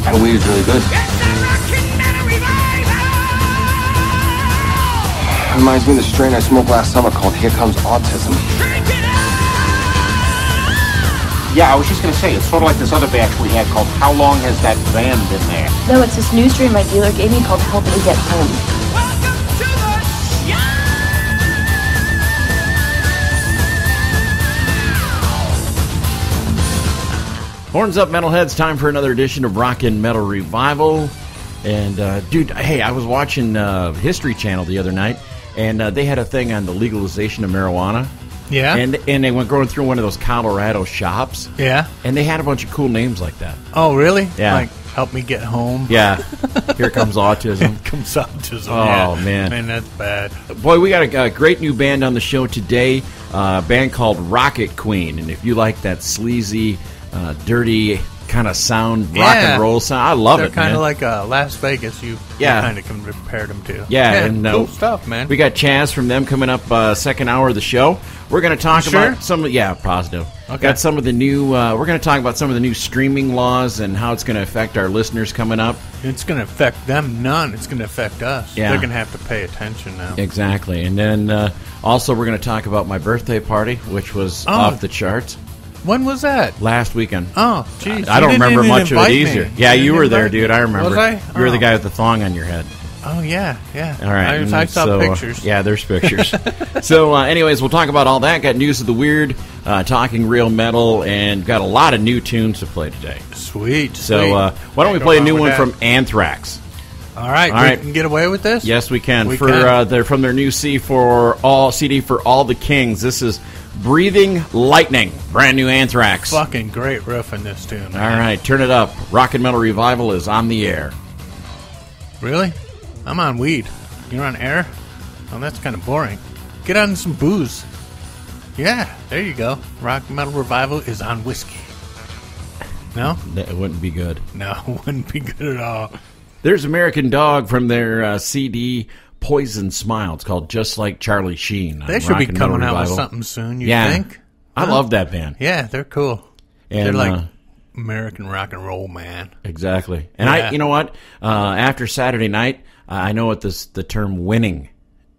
And weed is really good. Reminds me of the strain I smoked last summer called Here Comes Autism. Yeah, I was just going to say, it's sort of like this other batch we had called How Long Has That Van Been There? No, it's this new strain my dealer gave me called Help Me Get Home. Welcome to the show! Horns up, metalheads. Time for another edition of Rockin' Metal Revival. And, dude, hey, I was watching History Channel the other night, and they had a thing on the legalization of marijuana. Yeah. And they went going through one of those Colorado shops. Yeah. And they had a bunch of cool names like that. Oh, really? Yeah. Like, Help Me Get Home. Yeah. Here Comes Autism. Here Comes Autism. Oh, yeah. man. Man, that's bad. Boy, we got a great new band on the show today. A band called Rockett Queen. And if you like that sleazy, dirty kind of sound, rock and roll sound, I love it, man. They're kind of like Las Vegas. You kind of compared them to. Yeah, and cool stuff, man. We got Chaz from them coming up second hour of the show. We're going to talk about some of positive. Okay. Got some of the new. We're going to talk about some of the new streaming laws and how it's going to affect our listeners coming up. It's going to affect them none. It's going to affect us. Yeah. They're going to have to pay attention now. Exactly, and then also we're going to talk about my birthday party, which was off the charts. When was that? Last weekend. Oh, geez. I don't remember much of it either. Yeah, you were there, dude. I remember. Was I? You were the guy with the thong on your head. Oh, yeah. All right. I saw pictures. Yeah, there's pictures. So, anyways, we'll talk about all that. Got news of the weird, talking real metal, and got a lot of new tunes to play today. Sweet. So, why don't we play a new one from Anthrax? All right. We can get away with this? Yes, we can. They're from their new CD for All the Kings. This is Breathing Lightning, brand new Anthrax. Fucking great riff in this tune, man. All right, turn it up. Rockin' Metal Revival is on the air. Really? I'm on weed. You're on air? Oh, that's kind of boring. Get on some booze. Yeah, there you go. Rockin' Metal Revival is on whiskey. No? It wouldn't be good. No, it wouldn't be good at all. There's American Dog from their CD Poison Smile. It's called Just Like Charlie Sheen. They should be coming out with something soon, you think? I love that band. Yeah, they're cool. And, they're like American rock and roll, man. Exactly. And you know what? After Saturday night, I know what the term winning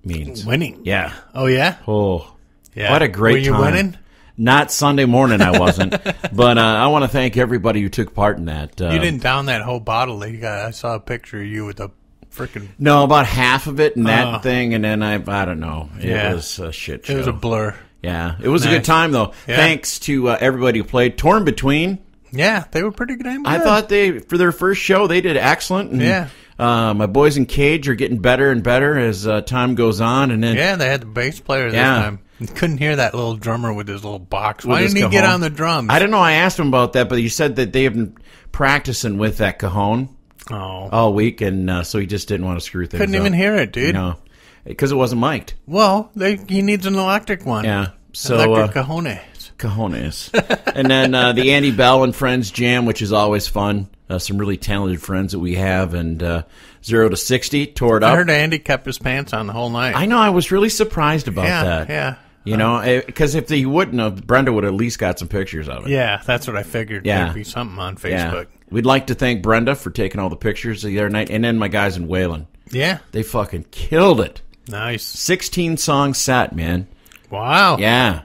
means. Winning? Yeah. Oh, yeah? Oh, yeah. What a great time. Were you winning? Not Sunday morning, I wasn't. But I want to thank everybody who took part in that. You didn't down that whole bottle that you got. I saw a picture of you with a freaking... No, about half of it in that thing, and then I don't know. It was a shit show. It was a blur. Yeah. It was a good time, though. Yeah. Thanks to everybody who played. Torn Between. Yeah, they were pretty damn good. I thought for their first show, they did excellent. And, my boys in Cage are getting better and better as time goes on. And then they had the bass player this time. You couldn't hear that little drummer with his little box. Why didn't he get on the drums? I don't know. I asked him about that, but he said that they have been practicing with that cajon all week, and so he just didn't want to screw things up. Couldn't even hear it, dude. No, because it wasn't mic'd. Well, he needs an electric one. Yeah. So, electric cojones. And then the Andy Bell and Friends Jam, which is always fun. Some really talented friends that we have, and 0 to 60 tore it up. I heard Andy kept his pants on the whole night. I know. I was really surprised about that. Yeah. You know, because if he wouldn't have, Brenda would have at least got some pictures of it. Yeah, that's what I figured. Yeah. There'd be something on Facebook. Yeah. We'd like to thank Brenda for taking all the pictures the other night, and then my guys in Wayland. Yeah. They fucking killed it. Nice. 16-song set, man. Wow. Yeah.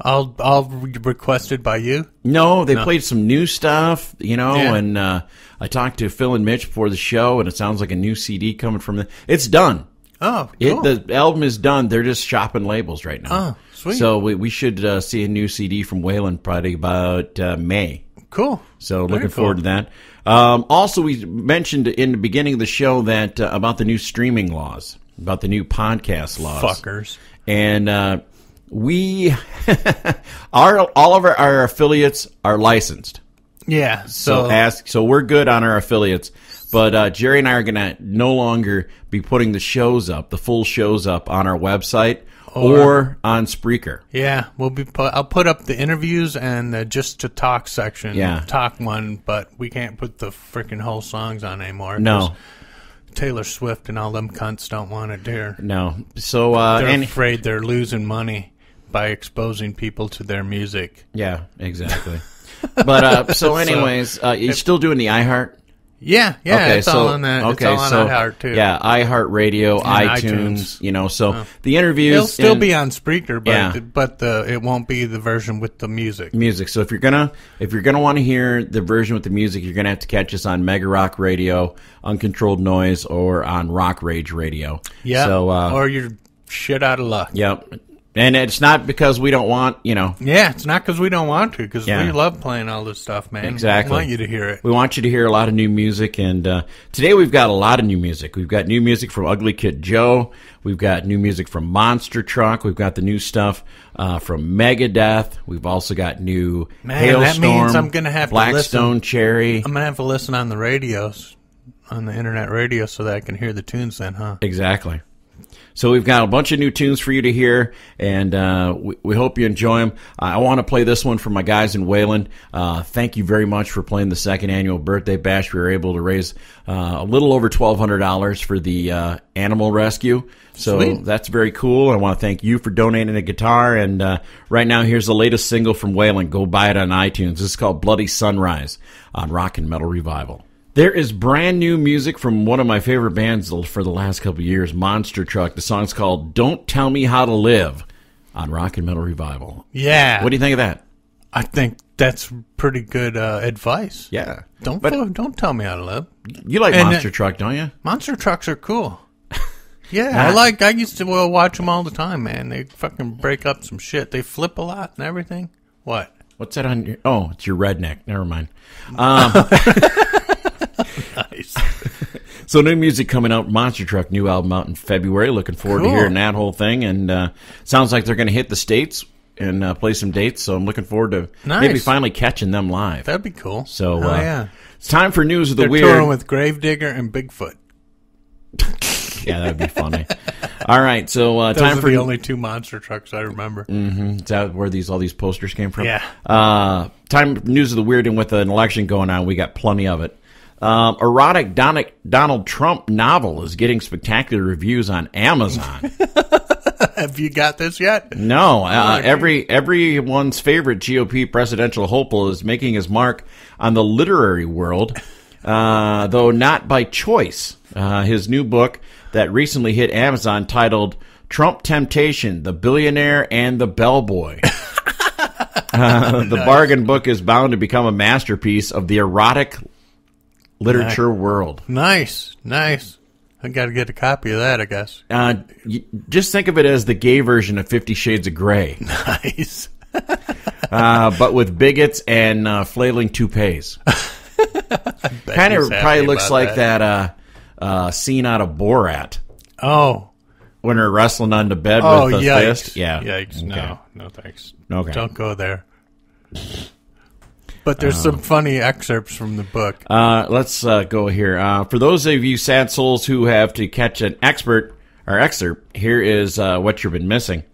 All requested by you? No, they played some new stuff, and I talked to Phil and Mitch before the show, and it sounds like a new CD coming from them. It's done. Oh, cool. The album is done. They're just shopping labels right now. Oh, sweet. So we should see a new CD from Wayland probably about May. Cool. So looking forward to that. Also, we mentioned in the beginning of the show that about the new streaming laws, about the new podcast laws. Fuckers. And we, all of our affiliates are licensed. Yeah. So we're good on our affiliates. But Jerry and I are going to no longer be putting the full shows up on our website or on Spreaker. Yeah, I'll put up the interviews and the just to talk section. Yeah. Talk one, but we can't put the freaking whole songs on anymore. No. Taylor Swift and all them cunts don't want it there. No. So they're afraid they're losing money by exposing people to their music. Yeah, exactly. But so anyways, you're still doing the iHeart? Yeah, it's all on that. It's all on iHeart too. Yeah, iHeartRadio, iTunes. So the interviews it'll still be on Spreaker, but it won't be the version with the music. So if you're gonna want to hear the version with the music, you're gonna have to catch us on Megarock Radio, Uncontrolled Noize, or on Rock Rage Radio. Yeah. So or you're shit out of luck. Yep. And it's not because we don't want, Yeah, it's not because we don't want to, because we love playing all this stuff, man. Exactly. We want you to hear it. We want you to hear a lot of new music, and today we've got a lot of new music. We've got new music from Ugly Kid Joe. We've got new music from Monster Truck. We've got the new stuff from Megadeth. We've also got new Hailstorm, that means I'm gonna have Blackstone Cherry. I'm going to have to listen on the radios, on the internet radio, so that I can hear the tunes then, huh? Exactly. So we've got a bunch of new tunes for you to hear, and we hope you enjoy them. I want to play this one for my guys in Wayland. Thank you very much for playing the second annual birthday bash. We were able to raise a little over $1,200 for the animal rescue. So Sweet. That's very cool. I want to thank you for donating a guitar. And right now, here's the latest single from Wayland. Go buy it on iTunes. This is called Bloody Sunrise on Rock and Metal Revival. There is brand new music from one of my favorite bands for the last couple of years, Monster Truck. The song's called Don't Tell Me How to Live on Rock and Metal Revival. Yeah. What do you think of that? I think that's pretty good advice. Yeah. Don't tell me how to live. You like Monster Truck, don't you? Monster Trucks are cool. Yeah, I used to watch them all the time, man. They fucking break up some shit. They flip a lot and everything. What? What's that on your... Oh, it's your redneck. Never mind. Nice. So new music coming out. Monster Truck, new album out in February. Looking forward to hearing that whole thing. And sounds like they're going to hit the States and play some dates. So I'm looking forward to maybe finally catching them live. That'd be cool. So yeah. It's time for News of the Weird. They're touring with Gravedigger and Bigfoot. Yeah, that'd be funny. All right, so time for the only two Monster Trucks I remember. Mm-hmm. Is that where all these posters came from? Yeah. Time for News of the Weird, and with an election going on, we got plenty of it. Erotic Donald Trump novel is getting spectacular reviews on Amazon. Have you got this yet? No. Everyone's favorite GOP presidential hopeful is making his mark on the literary world, though not by choice. His new book that recently hit Amazon, titled Trump Temptation, The Billionaire and the Bellboy. The bargain book is bound to become a masterpiece of the erotic literature world. Nice. I got to get a copy of that, I guess. Just think of it as the gay version of 50 Shades of Grey. Nice. But with bigots and flailing toupees. Kind of probably looks like that scene out of Borat. Oh. When they're wrestling on the bed with the fist. Yeah. Yikes. Okay. No thanks. Okay. Don't go there. But there's some funny excerpts from the book. Let's go here. For those of you sad souls who have to catch an excerpt, here is what you've been missing.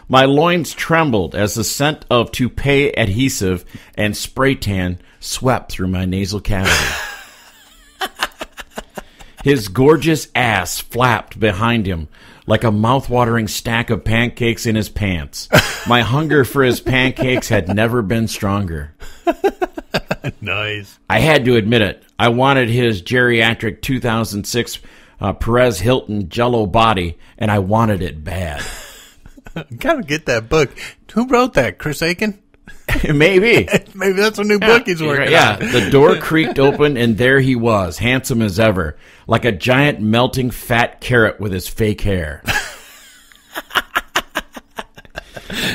My loins trembled as the scent of toupee adhesive and spray tan swept through my nasal cavity. His gorgeous ass flapped behind him like a mouth-watering stack of pancakes in his pants. My hunger for his pancakes had never been stronger. Nice. I had to admit it. I wanted his geriatric 2006 Perez Hilton Jell-O body, and I wanted it bad. Gotta get that book. Who wrote that? Chris Aiken? Maybe. Maybe that's a new book he's working on. Yeah, the door creaked open, and there he was, handsome as ever, like a giant melting fat carrot with his fake hair.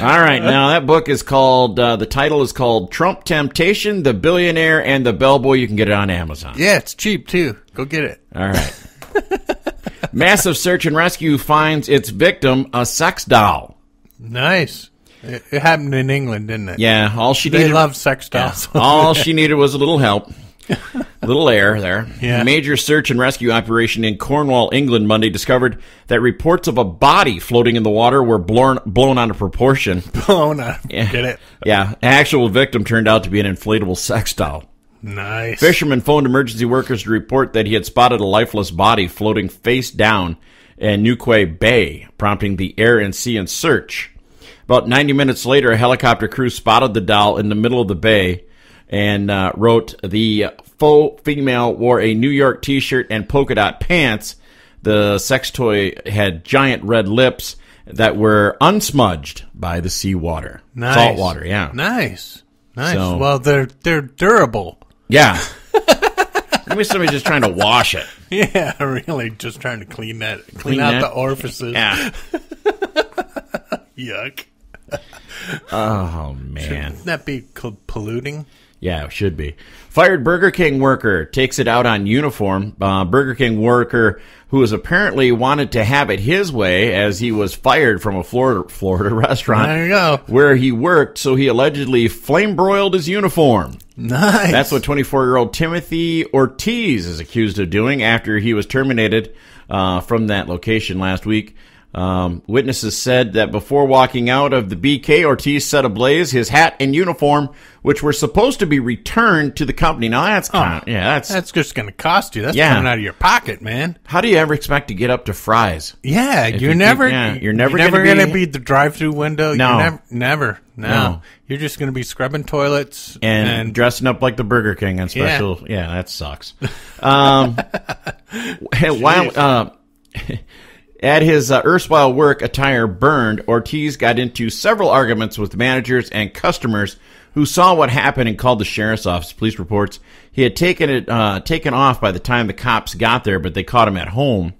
All right, now that book is called, the title is called Trump Temptation, The Billionaire and the Bellboy. You can get it on Amazon. Yeah, it's cheap, too. Go get it. All right. Massive search and rescue finds its victim, a sex doll. Nice. It happened in England, didn't it? Yeah, all she needed. They love sex dolls. Yeah, all she needed was a little help. A little air there. Yeah. A major search and rescue operation in Cornwall, England, Monday discovered that reports of a body floating in the water were blown out of proportion. Blown out. Yeah. Get it? Yeah. An actual victim turned out to be an inflatable sex doll. Nice. Fishermen phoned emergency workers to report that he had spotted a lifeless body floating face down in Newquay Bay, prompting the air and sea in search. About 90 minutes later, a helicopter crew spotted the doll in the middle of the bay. and wrote, the faux female wore a New York t-shirt and polka dot pants. The sex toy had giant red lips that were unsmudged by the seawater. Nice. Salt water, yeah. Nice. So- Well, they're durable. Yeah. Maybe somebody's just trying to wash it. Yeah, really, just trying to clean out that? the orifices. Yeah. Yuck. Oh, man. Shouldn't that be polluting? Yeah, it should be. Fired Burger King worker takes it out on uniform. Burger King worker who has apparently wanted to have it his way as he was fired from a Florida restaurant. There you go. Where he worked, so he allegedly flame-broiled his uniform. Nice. That's what 24-year-old Timothy Ortiz is accused of doing after he was terminated from that location last week. Witnesses said that before walking out of the BK, Ortiz set ablaze his hat and uniform, which were supposed to be returned to the company. Now that's that's just going to cost you. That's Yeah. coming out of your pocket, man. How do you ever expect to get up to fries? Yeah, If you're you never keep- you're never going gonna to be the drive-through window. No. You're never. No. No. You're just going to be scrubbing toilets And dressing up like the Burger King on special. Yeah, that sucks. While at his erstwhile work attire burned, Ortiz got into several arguments with managers and customers who saw what happened and called the sheriff's office. Police reports he had taken off by the time the cops got there, but they caught him at home,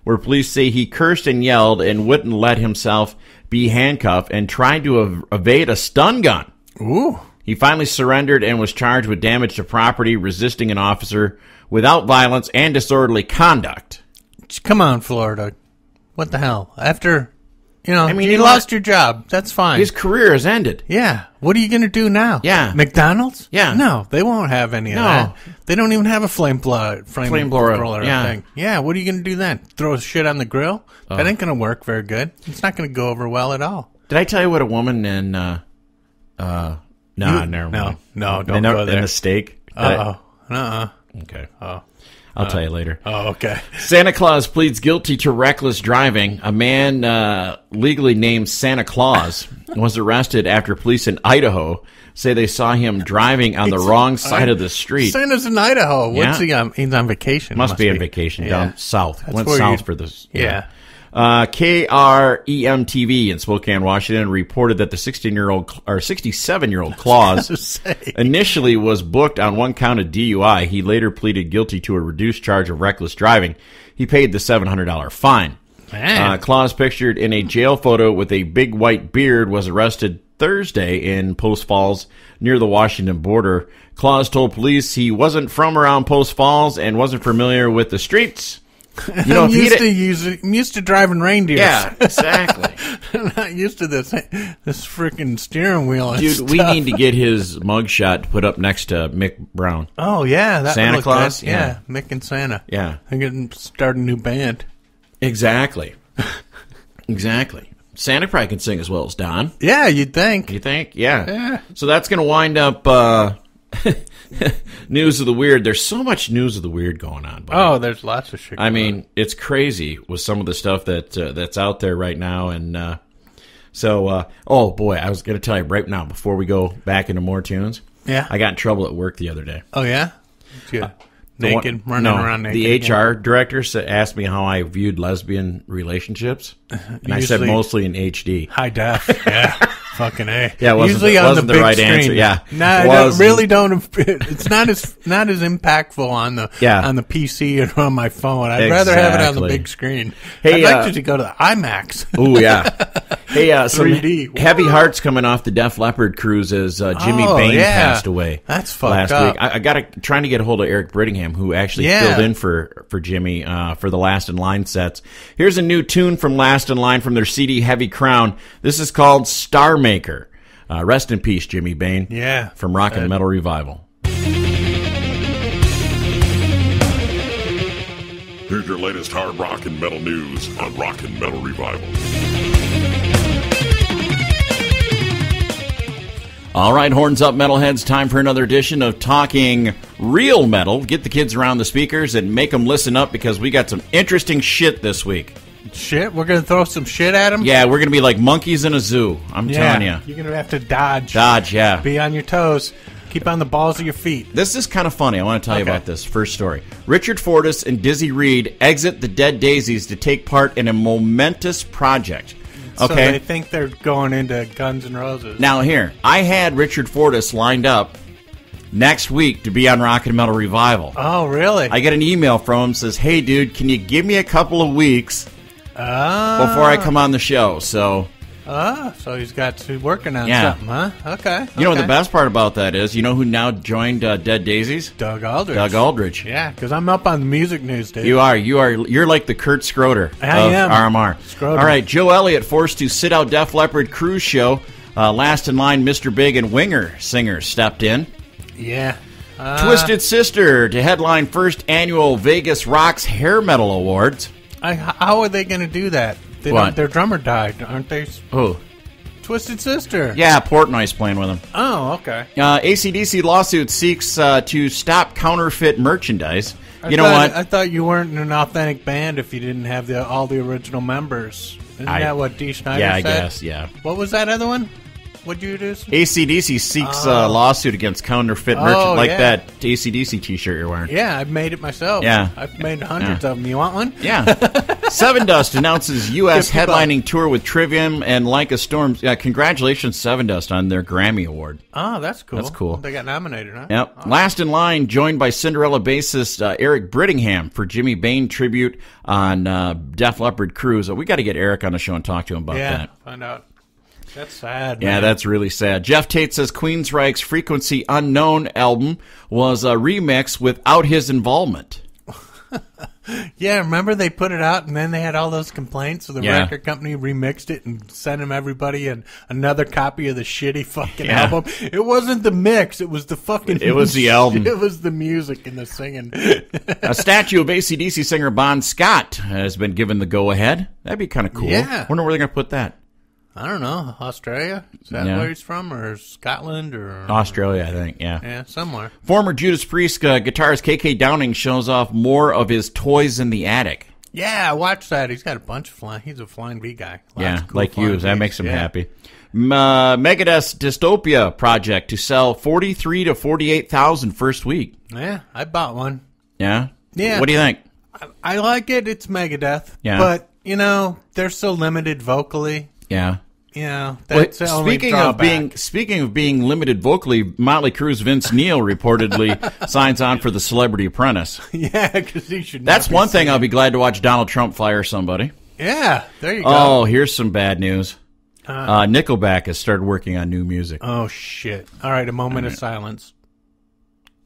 where police say he cursed and yelled and wouldn't let himself be handcuffed and tried to evade a stun gun. Ooh. He finally surrendered and was charged with damage to property, resisting an officer without violence, and disorderly conduct. Come on, Florida. What the hell? After, you you lost your job. That's fine. His career has ended. Yeah. What are you going to do now? Yeah. McDonald's? Yeah. No, they won't have any of No. that. They don't even have a flamethrower Yeah. thing. Yeah, what are you going to do then? Throw shit on the grill? That ain't going to work very good. It's not going to go over well at all. Did I tell you what a woman in never mind. No, don't go there. In the steak? Okay. I'll tell you later. Oh, okay. Santa Claus pleads guilty to reckless driving. A man legally named Santa Claus was arrested after police in Idaho say they saw him driving on the wrong side of the street. Santa's in Idaho. What's Yeah. he on? He's on vacation. Must be on vacation down south. That's Went where south you- for this. Yeah. KREM-TV in Spokane, Washington, reported that the 67-year-old Claus initially was booked on one count of DUI. He later pleaded guilty to a reduced charge of reckless driving. He paid the $700 fine. Claus, pictured in a jail photo with a big white beard, was arrested Thursday in Post Falls near the Washington border. Claus told police he wasn't from around Post Falls and wasn't familiar with the streets. I'm used to driving reindeers. Yeah, exactly. I'm not used to this freaking steering wheel and Dude, stuff. we need to get his mugshot put up next to Mick Brown. Oh, yeah. That Santa looked Claus? good. Yeah, Mick and Santa. Yeah. I'm going to start a new band. Exactly. Exactly. Santa probably can sing as well as Don. Yeah, you'd think. You think? Yeah. Yeah. So that's going to wind up News of the Weird. There's so much News of the Weird going on. Buddy. Oh, there's lots of shit going I mean, it's crazy with some of the stuff that's out there right now. And oh, boy, I was going to tell you right now before we go back into more tunes. Yeah. I got in trouble at work the other day. Oh, yeah? Naked, running around naked. The HR director asked me how I viewed lesbian relationships, and I said mostly in HD. High def, yeah. Fucking A. Yeah, usually on wasn't the the big right screen. answer. Yeah, I don't. It's not as impactful on the PC and on my phone. I'd rather have it on the big screen. Hey, I'd like to go to the IMAX. Oh yeah. Hey, some 3D. heavy hearts coming off the Def Leppard cruise as Jimmy Bain passed away. That's fucked last up. week. I got trying to get a hold of Eric Brittingham, who actually filled in for Jimmy for the Last in Line sets. Here's a new tune from Last in Line from their CD Heavy Crown. This is called Star Maker. Rest in peace, Jimmy Bain. Yeah. From Rock and Metal Revival. Here's your latest hard rock and metal news on Rock and Metal Revival. All right, horns up, metalheads. Time for another edition of Talking Real Metal. Get the kids around the speakers and make them listen up because we got some interesting shit this week. Shit? We're going to throw some shit at them? Yeah, we're going to be like monkeys in a zoo. I'm telling you. You're going to have to dodge. Dodge, yeah. Be on your toes. Keep on the balls of your feet. This is kind of funny. I want to tell you Okay. about this first story. Richard Fortas and Dizzy Reed exit the Dead Daisies to take part in a momentous project. So Okay. they think they're going into Guns N' Roses. Now here, I had Richard Fortas lined up next week to be on Rock and Metal Revival. Oh, really? I get an email from him, says, "Hey dude, can you give me a couple of weeks before I come on the show?" So so he's got to working on Yeah. something, huh? Okay. you know what okay. the best part about that is? You know who now joined Dead Daisies? Doug Aldrich. Doug Aldrich. Yeah, because I'm up on the music news, dude. You're like the Kurt Schroeder I of am. RMR. Schroeder. All right, Joe Elliott forced to sit out Def Leppard cruise show. Last in line, Mr. Big and Winger singers stepped in. Yeah. Twisted Sister to headline first annual Vegas Rocks Hair Metal Awards. How are they going to do that? What? Their drummer died, aren't they? Oh, Twisted Sister. yeah, Portnoy's playing with them. Oh, okay. AC/DC lawsuit seeks to stop counterfeit merchandise. You know what? what? I thought you weren't an authentic band if you didn't have all the original members. Isn't that what D. Schneider Yeah, said? I guess, yeah. What was that other one? What'd you do? AC/DC seeks a lawsuit agaest counterfeit merchandise, like yeah. that AC/DC t-shirt you're wearing. Yeah, I've made it myself. Yeah. I've made hundreds of them. You want one? Yeah. Seven Dust announces U.S. $50. headlining tour with Trivium and Like a Storm. Congratulations, Seven Dust, on their Grammy Award. Oh, that's cool. That's cool. They got nominated, huh? Yep. Last in line, joined by Cinderella bassist Eric Brittingham for Jimmy Bain tribute on Def Leppard Cruise. We got to get Eric on the show and talk to him about Yeah, that. find out. That's sad, Yeah, man. that's really sad. Jeff Tate says Queensryche's Frequency Unknown album was a remix without his involvement. Yeah, remember they put it out and then they had all those complaints, so the Yeah. record company remixed it and sent them everybody another copy of the shitty fucking Yeah. album. It wasn't the mix, it was the fucking It was the album. It was the music and the singing. A statue of AC/DC singer Bon Scott has been given the go-ahead. That'd be kind of cool. Yeah. Wonder where they're going to put that. I don't know, Australia? Is that Yeah. where he's from? Or Scotland? Or Australia, I think, yeah. Yeah, somewhere. Former Judas Priest guitarist KK Downing shows off more of his toys in the attic. Yeah, I watched that. He's got a bunch of flying. He's a flying V guy. Lots Yeah, of cool like flying you. That Vs. makes him Yeah. happy. Megadeth's Dystopia project to sell 43 to 48,000 first week. Yeah, I bought one. Yeah? Yeah. What do you think? I like it. It's Megadeth. Yeah. But, they're so limited vocally. Yeah. That's the only drawback. Speaking of being limited vocally, Motley Crue's Vince Neil reportedly signs on for the Celebrity Apprentice. Yeah, because he should. That's not be one thing singing. I'll be glad to watch Donald Trump fire somebody. Yeah, there you go. Oh, here's some bad news. Nickelback has started working on new music. Oh shit! All right, a moment of silence.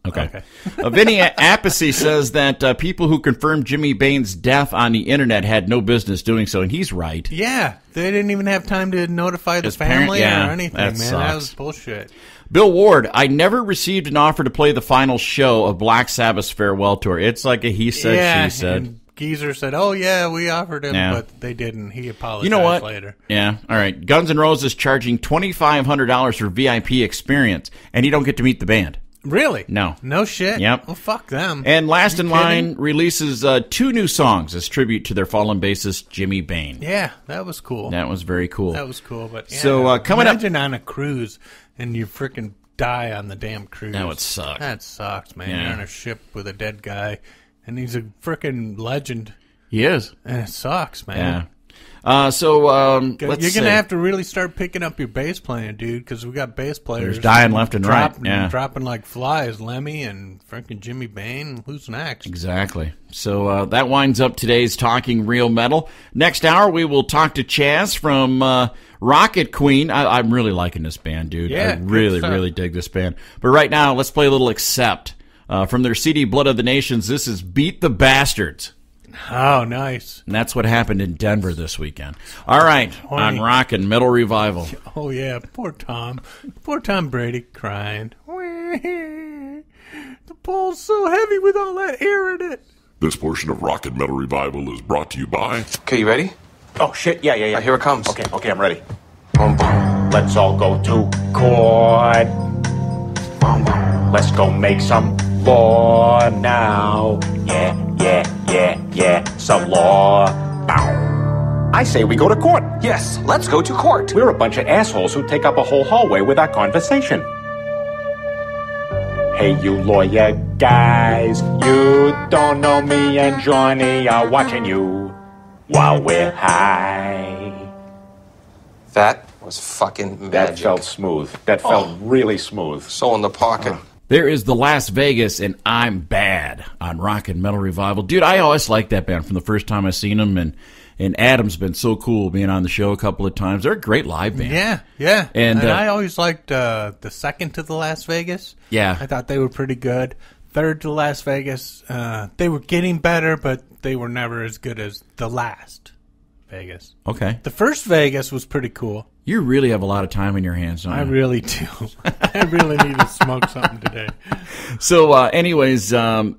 Okay. Vinny Appice says that people who confirmed Jimmy Bain's death on the internet had no business doing so, and he's right. Yeah, they didn't even have time to notify the His parent- family yeah, or anything, that man. sucks. That was bullshit. Bill Ward, I never received an offer to play the final show of Black Sabbath's farewell tour. It's like a he said, Yeah, she said. and Geezer said, "Oh yeah, we offered him, Yeah. but they didn't." He apologized You know what? later. Yeah, all right. Guns N' Roses charging $2,500 for VIP experience, and you don't get to meet the band. Really? No. No shit. Yep. Well, fuck them. And Last in You kidding? Line releases 2 new songs as tribute to their fallen bassist, Jimmy Bain. Yeah, that was cool. That was very cool. That was cool. But yeah, So, coming up- imagine on a cruise and you freaking die on the damn cruise. That would suck. That sucks, man. Yeah. You're on a ship with a dead guy, and he's a freaking legend. He is. And it sucks, man. Yeah. Let's You're see. gonna have to really start picking up your bass playing, dude, because we got bass players There's dying left and right, yeah. dropping like flies. Lemmy and freaking Jimmy Bain. Who's next? Exactly. So that winds up today's Talking Real Metal. Next hour, we will talk to Chaz from Rockett Queen. I'm really liking this band, dude. Yeah, I good really, stuff. really dig this band. But right now, let's play a little Accept. From their CD, Blood of the Nations, this is Beat the Bastards. Oh, nice. And that's what happened in Denver this weekend. All right, on Rock and Metal Revival. Oh, yeah. Poor Tom. Poor Tom Brady crying. The pole's so heavy with all that air in it. This portion of Rock and Metal Revival is brought to you by... Okay, you ready? Oh, shit. Yeah. Here it comes. Okay, I'm ready. Boom, boom. Let's all go to court. Boom, boom. Let's go make some law now. Yeah. Some law. Bow. I say we go to court. Yes, let's go to court. We're a bunch of assholes who take up a whole hallway with our conversation. Hey, you lawyer guys, you don't know me and Johnny are watching you while we're high. That was fucking magic. That felt smooth. That felt really smooth. So in the pocket. There is the Las Vegas, and I'm Bad on Rock'n Metal Revival. Dude, I always liked that band from the first time I seen them, and Adam's been so cool being on the show a couple of times. They're a great live band. Yeah. And I always liked the second to the Las Vegas. Yeah. I thought they were pretty good. Third to Las Vegas, they were getting better, but they were never as good as the last Vegas. Okay. The first Vegas was pretty cool. You really have a lot of time in your hands, don't you? I really do. I really need to smoke something today. So, anyways,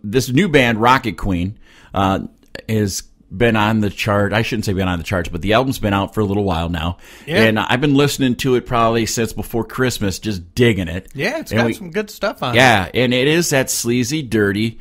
this new band, Rockett Queen, has been on the chart. I shouldn't say been on the charts, but the album's been out for a little while now. Yeah. And I've been listening to it probably since before Christmas, just digging it. Yeah, it's got some good stuff on it. Yeah, and it is that sleazy, dirty,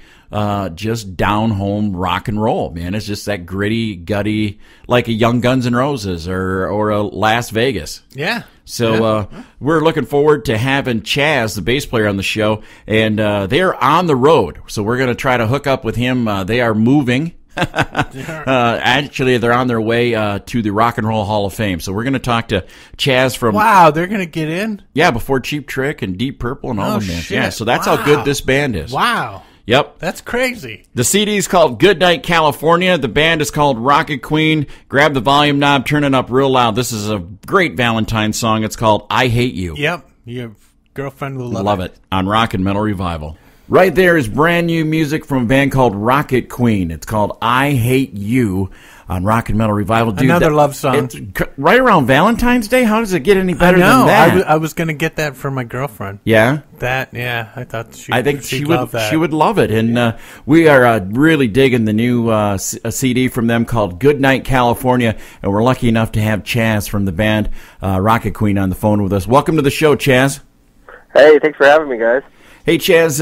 just down-home rock and roll, man. It's just that gritty, gutty, like a Young Guns N' Roses or a Las Vegas. Yeah. So we're looking forward to having Chaz, the bass player, on the show, and they're on the road. So we're going to try to hook up with him. They are moving. Actually, they're on their way to the Rock and Roll Hall of Fame. So we're going to talk to Chaz from... Wow, they're going to get in? Yeah, before Cheap Trick and Deep Purple and all them bands. Shit. Yeah, so that's how good this band is. Wow. Yep. That's crazy. The CD is called Goodnight California. The band is called Rockett Queen. Grab the volume knob, turn it up real loud. This is a great Valentine's song. It's called I Hate You. Yep. Your girlfriend will love it. On Rock'n Metal Revival. Right there is brand new music from a band called Rockett Queen. It's called I Hate You on Rock'n Metal Revival. Dude, another love song. Right around Valentine's Day? How does it get any better than that? I was going to get that for my girlfriend. Yeah? I thought she would love that. She would love it. And we are really digging the new CD from them called Goodnight California. And we're lucky enough to have Chaz from the band Rockett Queen on the phone with us. Welcome to the show, Chaz. Hey, thanks for having me, guys. Hey, Chaz,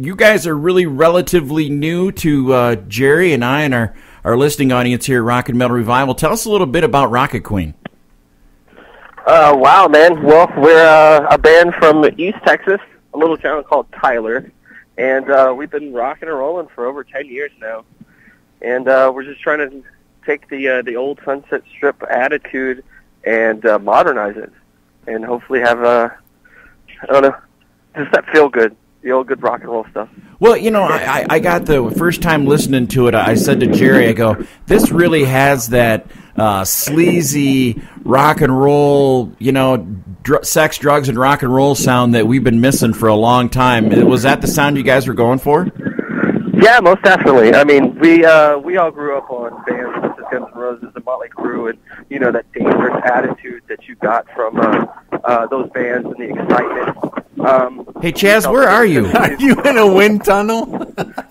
you guys are really relatively new to Jerry and I and our listening audience here at Rock'n Metal Revival. Tell us a little bit about Rockett Queen. Wow, man. Well, we're a band from East Texas, a little town called Tyler, and we've been rocking and rolling for over 10 years now. And we're just trying to take the old Sunset Strip attitude and modernize it, and hopefully have just that feel good, the old good rock and roll stuff. Well, you know, I got the first time listening to it, I said to Jerry, I go, this really has that sleazy rock and roll, you know, sex, drugs, and rock and roll sound that we've been missing for a long time. Was that the sound you guys were going for? Yeah, most definitely. I mean, we all grew up on bands such as Guns N' Roses and Motley Crue, and you know that dangerous attitude that you got from those bands and the excitement. Hey, Chaz, where are you? Are you in a wind tunnel?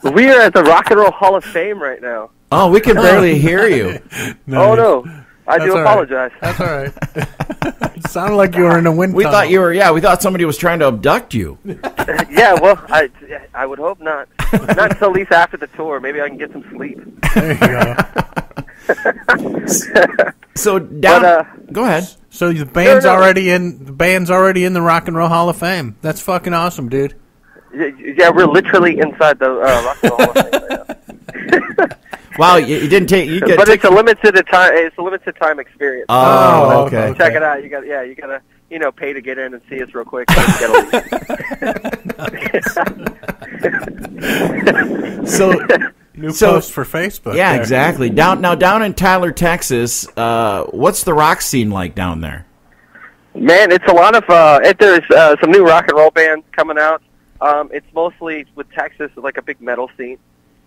We are at the Rock and Roll Hall of Fame right now. Oh, we can barely hear you. Nice. Oh no, I do apologize. Right. That's all right. It sounded like you were in a wind tunnel. Thought you were. Yeah, we thought somebody was trying to abduct you. Yeah, well, I would hope not. Not until at least after the tour. Maybe I can get some sleep. There you go. So go ahead. So the band's already in the Rock and Roll Hall of Fame. That's fucking awesome, dude. Yeah, we're literally inside the Rock and Roll Hall of Fame right now. Wow, you didn't take. But it's a limited time. It's a limited time experience. Oh, okay. Check it out. You gotta pay to get in and see us real quick. So. New post for Facebook. Yeah, there. Exactly. Down in Tyler, Texas, what's the rock scene like down there? Man, it's a lot of. There's some new rock and roll bands coming out. It's mostly with Texas, like a big metal scene,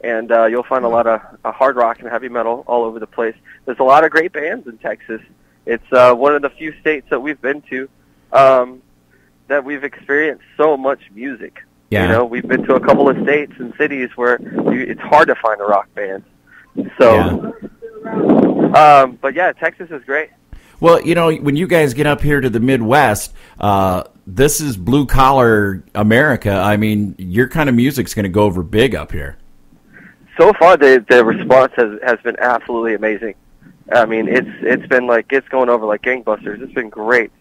and you'll find a lot of hard rock and heavy metal all over the place. There's a lot of great bands in Texas. It's one of the few states that we've been to that we've experienced so much music. Yeah. You know, we've been to a couple of states and cities where it's hard to find a rock band. So, but yeah, Texas is great. Well, you know, when you guys get up here to the Midwest, this is blue-collar America. I mean, your kind of music's going to go over big up here. So far, the response has been absolutely amazing. I mean, it's been like, it's going over like gangbusters. It's been great.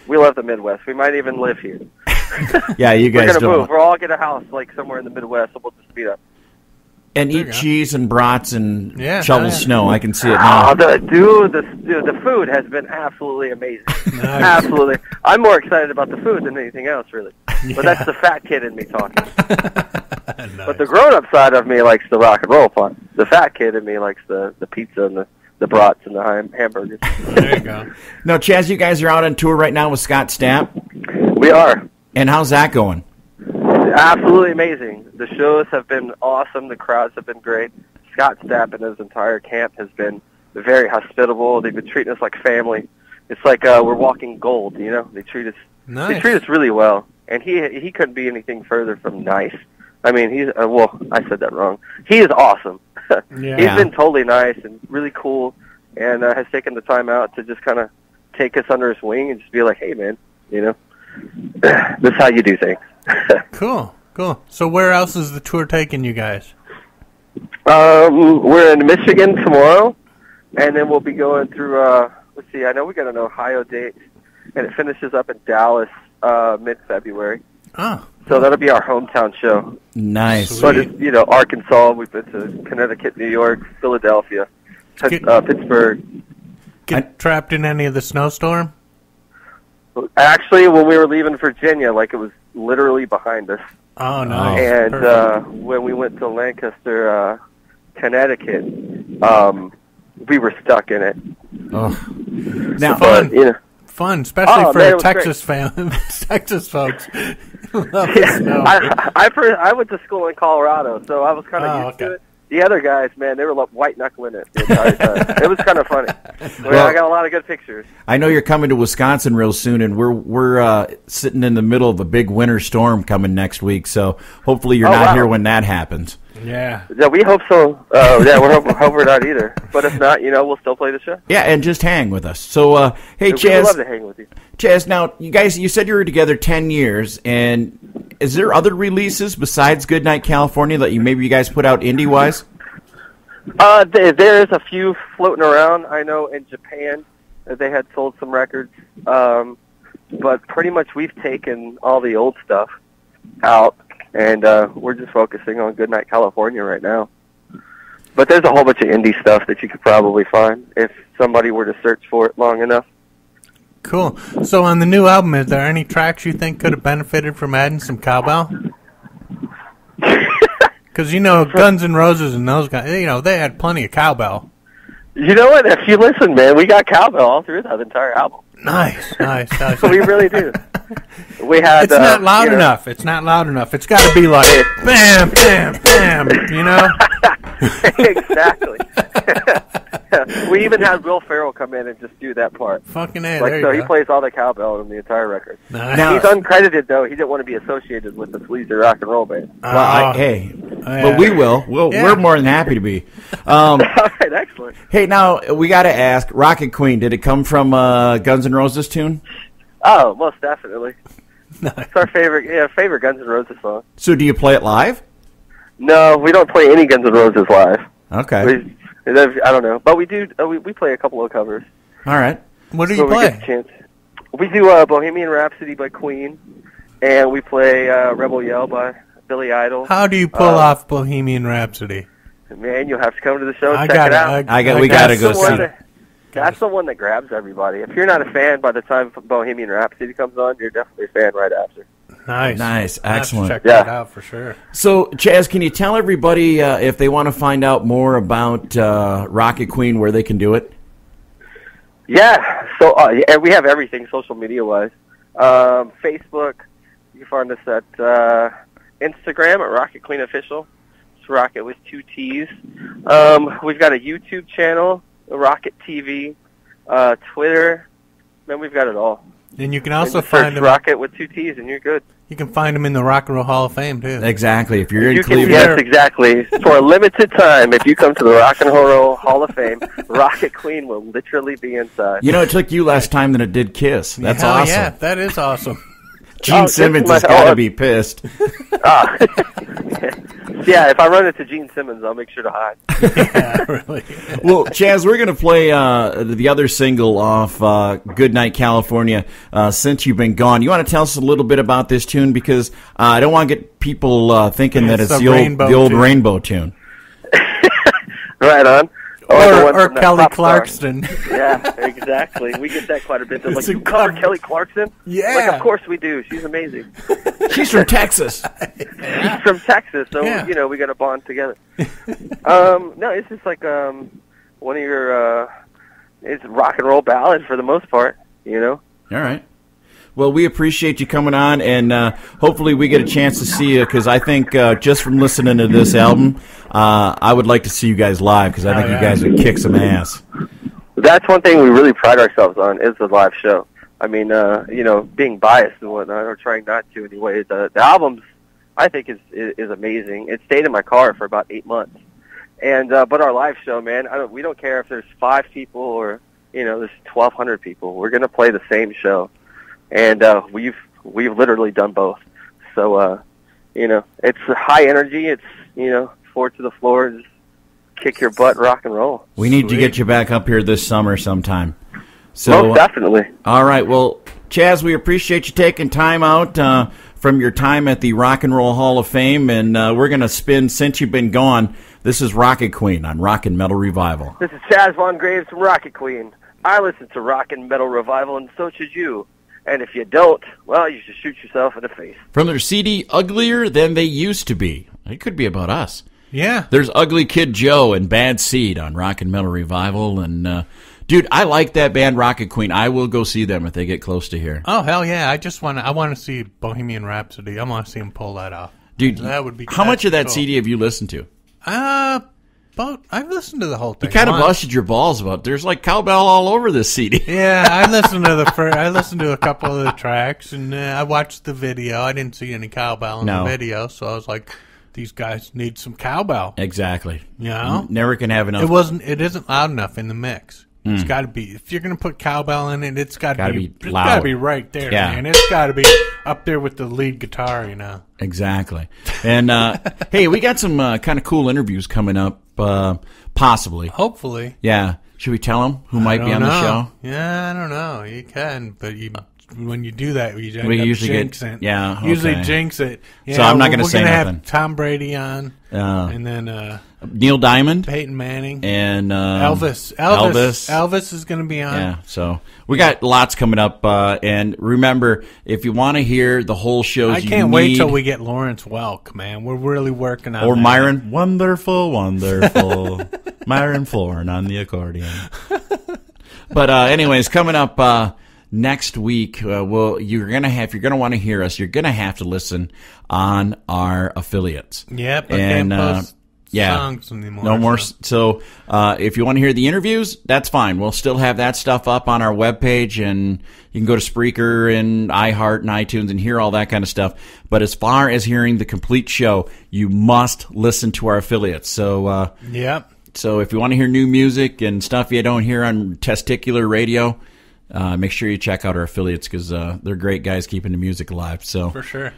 We love the Midwest. We might even live here. Yeah, you We're guys gonna don't. move. We'll all get a house like somewhere in the Midwest, so we'll just meet up. And eat cheese and brats and shovel yeah. snow. I can see it now. Oh, the food has been absolutely amazing. Absolutely. I'm more excited about the food than anything else, really. But that's the fat kid in me talking. Nice. But the grown-up side of me likes the rock and roll part. The fat kid in me likes the pizza and the brats and the hamburgers. There you go. Now, Chaz, you guys are out on tour right now with Scott Stapp. We are. And how's that going? Absolutely amazing. The shows have been awesome. The crowds have been great. Scott Stapp and his entire camp has been very hospitable. They've been treating us like family. It's like we're walking gold, you know? They treat us They treat us really well. And he couldn't be anything further from nice. I mean, he's well, I said that wrong. He is awesome. Yeah. He's been totally nice and really cool, and has taken the time out to just kind of take us under his wing and just be like, hey, man, you know, this is how you do things. Cool. So where else is the tour taking you guys? We're in Michigan tomorrow, and then we'll be going through, let's see, I know we got an Ohio date, and it finishes up in Dallas mid-February. Oh. So that'll be our hometown show. Nice. But it's, you know, Arkansas, we've been to Connecticut, New York, Philadelphia, Pittsburgh. Get trapped in any of the snowstorm? Actually, when we were leaving Virginia, like it was literally behind us. Oh, nice. And when we went to Lancaster, Connecticut, we were stuck in it. Oh. Now, Fun. You know, Fun, especially for man, Texas Texas folks. Love the snow. I went to school in Colorado, so I was kind of used to it. The other guys, man, they were like white-knuckling it the entire time. It was kind of funny. Well, I got a lot of good pictures. I know you're coming to Wisconsin real soon, and we're sitting in the middle of a big winter storm coming next week, so hopefully you're not here when that happens. Yeah. Yeah, we hope so. Yeah, we're hoping we're not either. But if not, you know, we'll still play the show. Yeah, and just hang with us. So, hey, We'd Chaz. love to hang with you. Chaz, now, you said you were together 10 years, and is there other releases besides Goodnight California that you guys put out indie-wise? There's a few floating around. I know in Japan they had sold some records, but pretty much we've taken all the old stuff out, and we're just focusing on Goodnight California right now. But there's a whole bunch of indie stuff that you could probably find if somebody were to search for it long enough. Cool. So on the new album, is there any tracks you think could have benefited from adding some cowbell? Because, you know, Guns N' Roses and those guys, you know, they had plenty of cowbell. You know what? If you listen, man, we got cowbell all through that entire album. Nice. We really do. We had. It's not loud enough. It's not loud enough. It's got to be like, bam, bam, bam, you know? Exactly. We even had Will Ferrell come in and just do that part. Fucking A, like, there so you he go. plays all the cowbell in the entire record. Nice. Now, he's uncredited, though. He didn't want to be associated with the Sleazy rock and roll band. Well, but we will. We're more than happy to be. All right, excellent. Hey, now, we got to ask, Rockett Queen, did it come from Guns N' Roses tune? Oh, most definitely. Nice. It's our favorite Guns N' Roses song. So do you play it live? No, we don't play any Guns N' Roses live. Okay. I don't know, but we do. We play a couple of covers. All right. What do you play? We get a chance. We do Bohemian Rhapsody by Queen, and we play Rebel Yell by Billy Idol. How do you pull off Bohemian Rhapsody? Man, you'll have to come to the show and I check got it out. We got to go see it. That's the one that grabs everybody. If you're not a fan by the time Bohemian Rhapsody comes on, you're definitely a fan right after. Nice. Excellent. Check that out for sure. So, Chaz, can you tell everybody if they want to find out more about Rockett Queen, where they can do it? Yeah. So we have everything social media-wise. Facebook, you can find us at Instagram at Rockett Queen Official. It's Rockett with 2 T's. We've got a YouTube channel, Rockett TV, Twitter. Man, we've got it all. And you can also search find them. Rockett with 2 T's, and you're good. You can find them in the Rock and Roll Hall of Fame too. Exactly. If you're in Cleveland, yes, exactly. For a limited time, if you come to the Rock and Roll Hall of Fame, Rockett Queen will literally be inside. You know, it took you less time than it did Kiss. That's awesome. Yeah, that is awesome. Gene Simmons has got to be pissed. Yeah, if I run into Gene Simmons, I'll make sure to hide. Yeah, really. Well, Chaz, we're going to play the other single off Goodnight California, Since You've Been Gone. You want to tell us a little bit about this tune? Because I don't want to get people thinking that it's the old Rainbow tune. Right on. Or Kelly Clarkson. Yeah, exactly. We get that quite a bit. They're like, you cover Kelly Clarkson? Yeah. Like, of course we do. She's amazing. She's from Texas. She's from Texas, so, we got to bond together. No, it's just like one of your, it's rock and roll ballad for the most part, All right. Well, we appreciate you coming on, and hopefully we get a chance to see you, because I think just from listening to this album, I would like to see you guys live, because I think you guys would kick some ass. That's one thing we really pride ourselves on, is the live show. I mean, being biased and whatnot, or trying not to anyway, the albums, I think, is amazing. It stayed in my car for about 8 months. And but our live show, man, we don't care if there's 5 people or, there's 1,200 people. We're going to play the same show. And we've literally done both. So, it's high energy. It's, forward to the floor, just kick your butt, rock and roll. We need to get you back up here this summer sometime. So, most definitely. All right. Well, Chaz, we appreciate you taking time out from your time at the Rock and Roll Hall of Fame, and we're going to spin Since You've Been Gone. This is Rockett Queen on Rock and Metal Revival. This is Chaz Von Graves from Rockett Queen. I listen to Rock and Metal Revival, and so should you. And if you don't, well, you should shoot yourself in the face. From their CD, Uglier Than They Used to Be. It could be about us. Yeah. There's Ugly Kid Joe and Bad Seed on Rock and Metal Revival. And, dude, I like that band, Rockett Queen. I will go see them if they get close to here. Oh, hell yeah. I want to see Bohemian Rhapsody. I want to see them pull that off. Dude, that would be how much of that cool. CD have you listened to? I've listened to the whole thing. You kind of busted your balls about. There's like cowbell all over this CD. Yeah, I listened to a couple of the tracks, and I watched the video. I didn't see any cowbell in the video, so I was like, these guys need some cowbell. Exactly. Never can have enough. It isn't loud enough in the mix. It's got to be, if you're going to put cowbell in it, it's got to be loud. It's got to be right there, man. It's got to be up there with the lead guitar, Exactly. And, hey, we got some kind of cool interviews coming up, possibly. Hopefully. Yeah. Should we tell them who might be on the show? Yeah, I don't know. You can, but when you do that, you we usually jinx it. Yeah, okay. Usually jinx it. Yeah, so I'm not going to say nothing. We're going to have Tom Brady on, and then Neil Diamond, Peyton Manning, and Elvis. Elvis is going to be on. Yeah, so we got lots coming up. And remember, if you want to hear the whole shows, I can't wait till we get Lawrence Welk, man. We're really working on or that. Myron, wonderful, Myron Florin on the accordion. But anyways, coming up. Next week, if you're gonna want to hear us, you're gonna have to listen on our affiliates. Yep, I can't post songs anymore. No more. So if you want to hear the interviews, that's fine. We'll still have that stuff up on our webpage, and you can go to Spreaker and iHeart and iTunes and hear all that kind of stuff. But as far as hearing the complete show, you must listen to our affiliates. So yep. So if you want to hear new music and stuff you don't hear on Testicular Radio. Make sure you check out our affiliates, because they're great guys keeping the music alive. So for sure.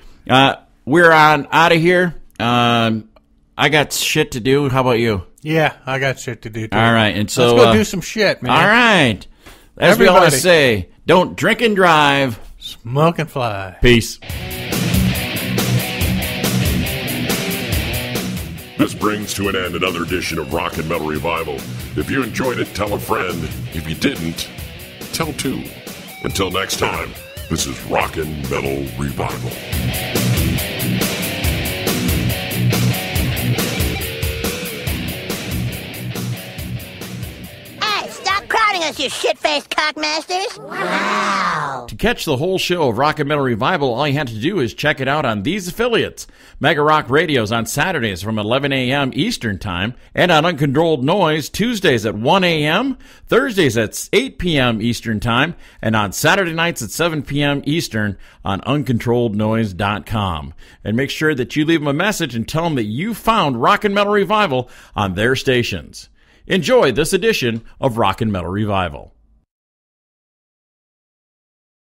We're out of here. I got shit to do. How about you? Yeah, I got shit to do too. All right, and so let's go do some shit, man. All right. As we always say, don't drink and drive. Smoke and fly. Peace. This brings to an end another edition of Rock and Metal Revival. If you enjoyed it, tell a friend. If you didn't, tell two. Until next time, this is Rock and Metal Revival. Hey, stop crowding us, you shit-faced cockmasters! Wow! To catch the whole show of Rock and Metal Revival, all you have to do is check it out on these affiliates. Megarock Radios on Saturdays from 11 a.m. Eastern Time, and on Uncontrolled Noize Tuesdays at 1 a.m., Thursdays at 8 p.m. Eastern Time, and on Saturday nights at 7 p.m. Eastern on UncontrolledNoise.com. And make sure that you leave them a message and tell them that you found Rock and Metal Revival on their stations. Enjoy this edition of Rock and Metal Revival.